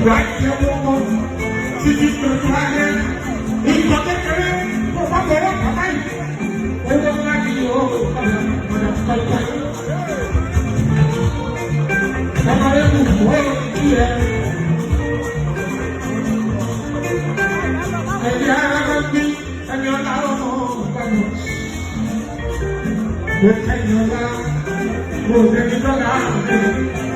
right here woman this is the fire in protect her for what they want to fight over like you somebody who wants to hear and you have me and you're not alone with your love will take you down